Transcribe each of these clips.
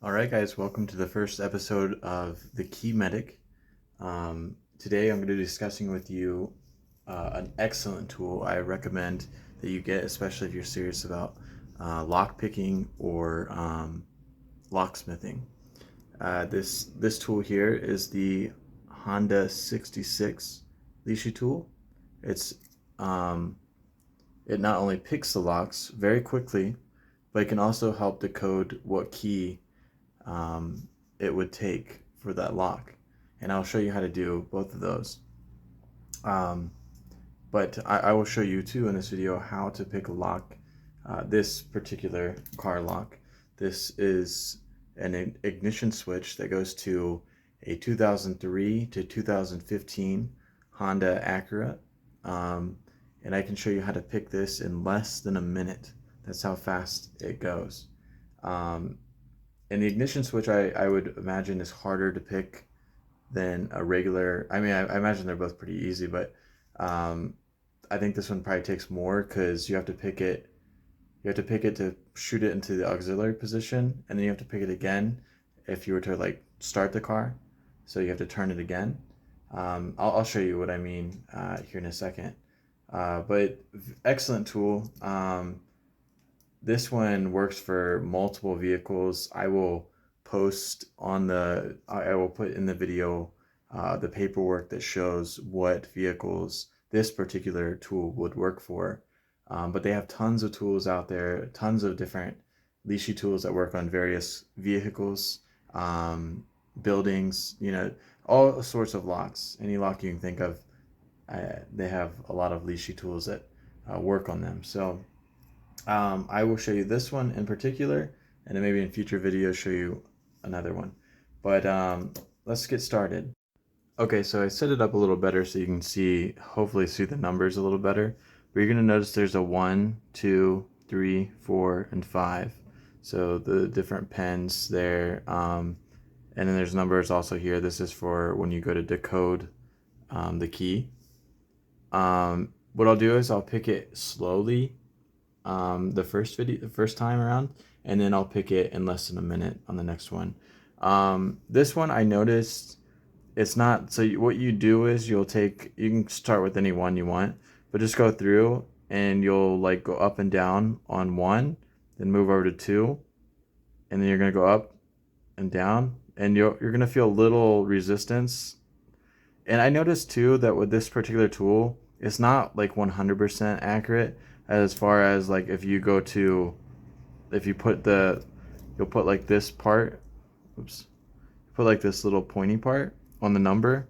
Alright guys, welcome to the first episode of The Key Medic. Today I'm going to be discussing with you an excellent tool I recommend that you get, especially if you're serious about lock picking or locksmithing. This tool here is the HON66 LISHI tool. It not only picks the locks very quickly, but it can also help decode what key it would take for that lock. And I'll show you how to do both of those. But I will show you too in this video how to pick a lock. This particular car lock, this is an ignition switch that goes to a 2003 to 2015 Honda Acura. And I can show you how to pick this in less than a minute. That's how fast it goes. And the ignition switch, I would imagine, is harder to pick than a regular. I mean, I imagine they're both pretty easy, but I think this one probably takes more because you have to pick it. You have to pick it to shoot it into the auxiliary position, and then you have to pick it again if you were to like start the car. So you have to turn it again. I'll show you what I mean here in a second. But excellent tool. This one works for multiple vehicles. I will put in the video the paperwork that shows what vehicles this particular tool would work for. But they have tons of tools out there, tons of different Lishi tools that work on various vehicles, buildings, all sorts of locks. Any lock you can think of, they have a lot of Lishi tools that work on them. So I will show you this one in particular, and then maybe in future videos show you another one. But let's get started. Okay, so I set it up a little better so you can hopefully see the numbers a little better. But you're going to notice there's a 1, 2, 3, 4, and 5. So the different pens there. And then there's numbers also here. This is for when you go to decode the key. What I'll do is I'll pick it slowly the first time around, and then I'll pick it in less than a minute on the next one. This one I noticed it's not, so what you do is you can start with any one you want, but just go through and you'll like go up and down on 1, then move over to 2, and then you're going to go up and down, and you're going to feel little resistance. And I noticed too that with this particular tool, it's not like 100% accurate as far as like you'll put like this part, put like this little pointy part on the number.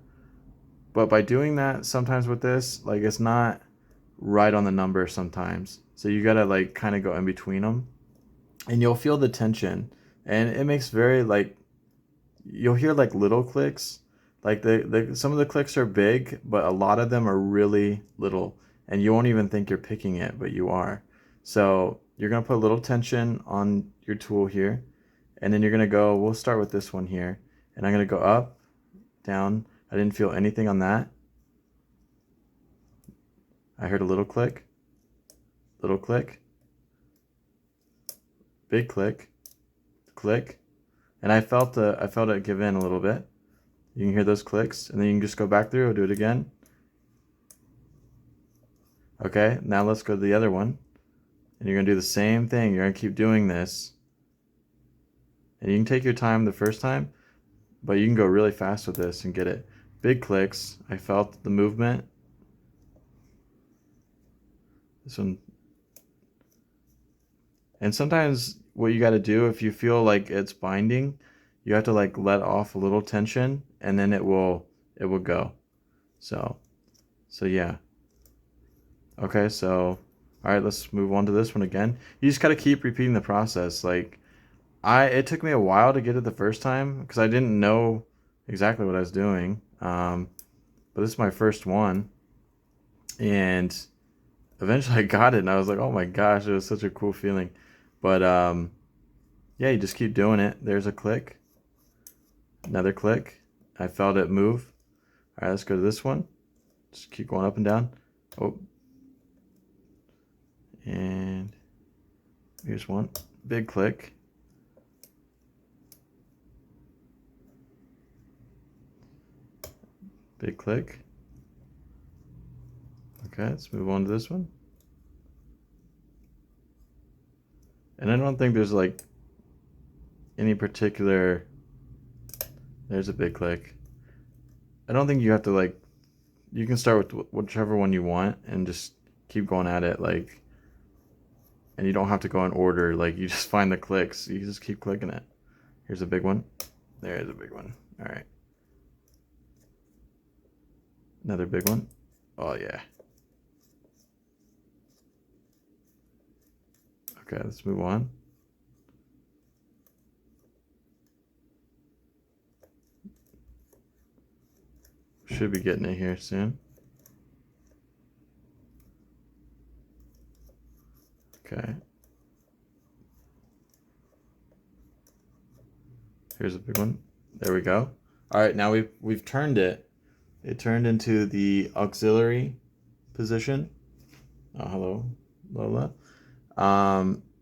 But by doing that, sometimes with this, like it's not right on the number sometimes. So you gotta like kind of go in between them, and you'll feel the tension, and it makes you'll hear like little clicks. Like some of the clicks are big, but a lot of them are really little, and you won't even think you're picking it, but you are. So you're gonna put a little tension on your tool here, and then we'll start with this one here, and I'm gonna go up, down. I didn't feel anything on that. I heard a little click, big click, click, and I felt it give in a little bit. You can hear those clicks, and then you can just go back through and do it again. Okay, now let's go to the other one. And you're going to do the same thing. You're going to keep doing this. And you can take your time the first time, but you can go really fast with this and get it. Big clicks. I felt the movement. This one. And sometimes what you got to do, if you feel like it's binding, you have to like let off a little tension, and then it will go. So yeah. Okay, so all right, let's move on to this one again. You just gotta keep repeating the process. Like it took me a while to get it the first time because I didn't know exactly what I was doing. But this is my first one, and eventually I got it, and I was like, oh my gosh, it was such a cool feeling. But yeah, you just keep doing it. There's a click, another click. I felt it move. All right, let's go to this one. Just keep going up and down. Oh, and here's one big click. Big click. Okay, let's move on to this one. And I don't think there's like any particular, there's a big click. I don't think you have to like, you can start with whichever one you want and just keep going at it, like, and you don't have to go in order, like you just find the clicks, you just keep clicking it. Here's a big one. There's a big one. All right. Another big one. Oh yeah. Okay, let's move on. Should be getting it here soon. Okay. Here's a big one. There we go. All right, now we've turned it. It turned into the auxiliary position. Oh, hello, Lola.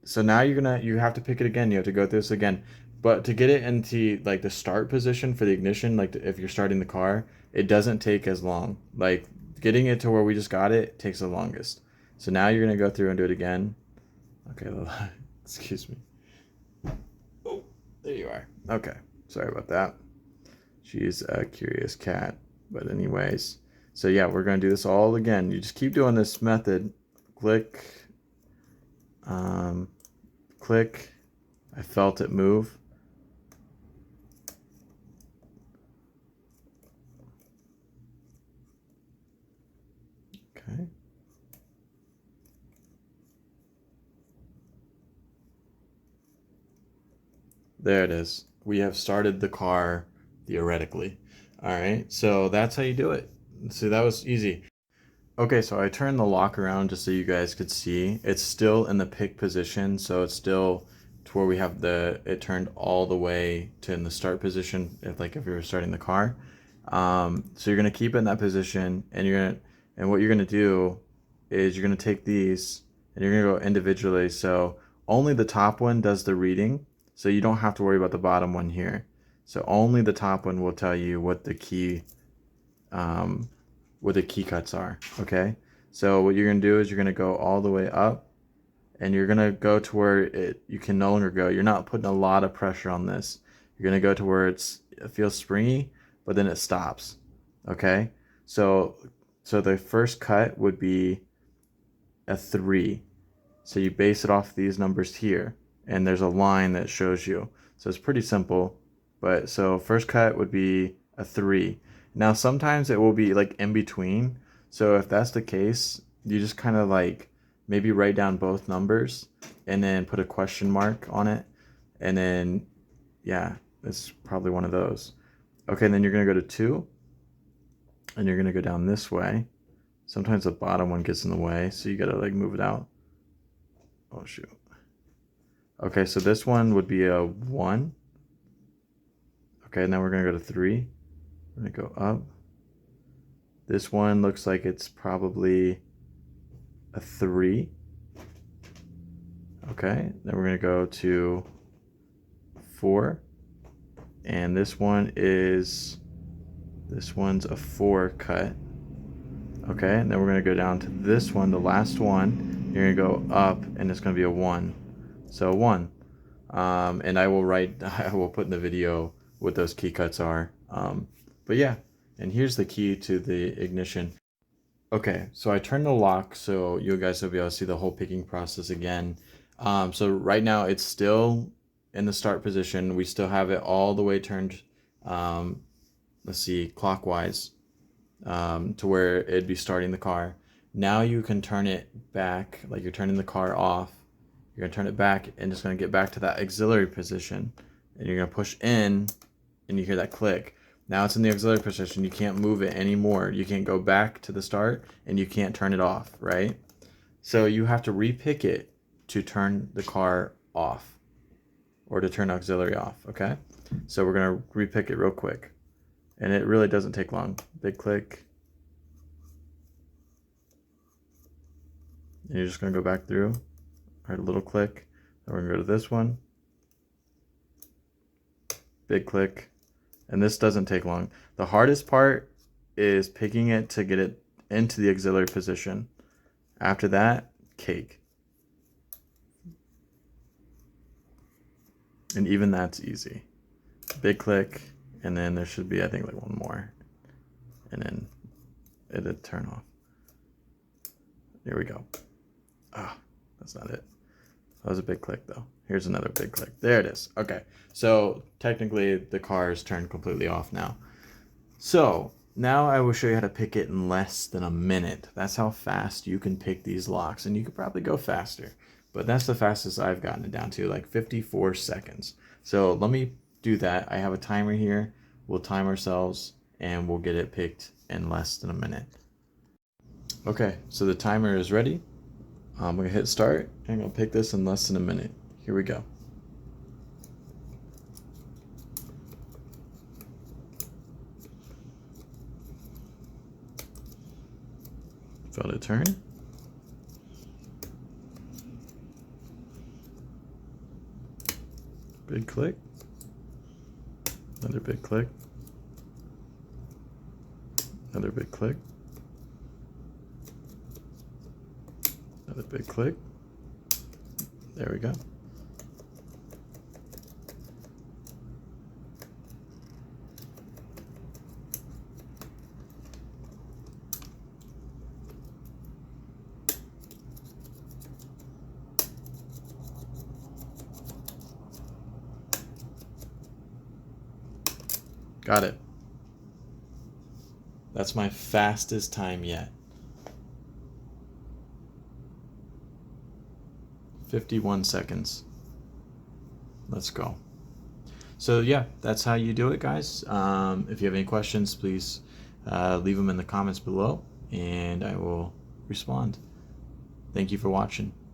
So now you have to pick it again. You have to go through this again. But to get it into like the start position for the ignition, like if you're starting the car, it doesn't take as long. Like getting it to where we just got it takes the longest. So now you're gonna go through and do it again. Okay, Lola, excuse me. Oh, there you are. Okay, sorry about that. She's a curious cat. But anyways, so yeah, we're gonna do this all again. You just keep doing this method. Click, click. I felt it move. Okay. There it is. We have started the car theoretically. All right, so that's how you do it. See, that was easy. Okay, so I turned the lock around just so you guys could see. It's still in the pick position, so it's still to where we have it turned all the way to in the start position, if we were starting the car. So you're gonna keep it in that position, and what you're gonna do is you're gonna take these and you're gonna go individually. So only the top one does the reading, so you don't have to worry about the bottom one here. So only the top one will tell you what the key cuts are. Okay, so what you're gonna do is you're gonna go all the way up, and you're gonna go to where you can no longer go. You're not putting a lot of pressure on this. You're gonna go to where it feels springy, but then it stops. Okay, so the first cut would be a 3. So you base it off these numbers here, and there's a line that shows you. So it's pretty simple. But so first cut would be a 3. Now sometimes it will be like in between. So if that's the case, you just kind of like maybe write down both numbers and then put a question mark on it. And then, yeah, it's probably one of those. Okay, and then you're gonna go to 2, and you're gonna go down this way. Sometimes the bottom one gets in the way, so you gotta like move it out. Oh shoot. Okay, so this one would be a 1. Okay, now we're gonna go to 3. We're gonna go up. This one looks like it's probably a 3. Okay, then we're gonna go to 4. And this one's a 4 cut. Okay, and then we're gonna go down to this one, the last one. You're gonna go up, and it's gonna be a 1. So 1. And I will put in the video what those key cuts are. But yeah, and here's the key to the ignition. Okay, so I turned the lock so you guys will be able to see the whole picking process again. So right now it's still in the start position. We still have it all the way turned, let's see, clockwise, to where it'd be starting the car. Now you can turn it back, like you're turning the car off. You're gonna turn it back, and it's gonna get back to that auxiliary position, and you're gonna push in, and you hear that click. Now it's in the auxiliary position. You can't move it anymore. You can't go back to the start, and you can't turn it off, right? So you have to repick it to turn the car off, or to turn auxiliary off, okay? So we're gonna repick it real quick, and it really doesn't take long. Big click, and you're just gonna go back through. All right, a little click. Then we're gonna go to this one. Big click. And this doesn't take long. The hardest part is picking it to get it into the auxiliary position. After that, cake. And even that's easy. Big click, and then there should be, I think, like one more. And then it'll turn off. There we go. Ah, that's not it. That was a big click though. Here's another big click. There it is. Okay, so technically the car is turned completely off now. So now I will show you how to pick it in less than a minute. That's how fast you can pick these locks, and you could probably go faster, but that's the fastest I've gotten it down to, like 54 seconds. So let me do that. I have a timer here. We'll time ourselves and we'll get it picked in less than a minute. Okay, so the timer is ready. I'm gonna hit start and I'm gonna pick this in less than a minute. Here we go. Felt it turn. Big click. Another big click. Another big click. Another big click. There we go. Got it. That's my fastest time yet. 51 seconds. Let's go. So yeah, that's how you do it, guys. If you have any questions, please leave them in the comments below and I will respond. Thank you for watching.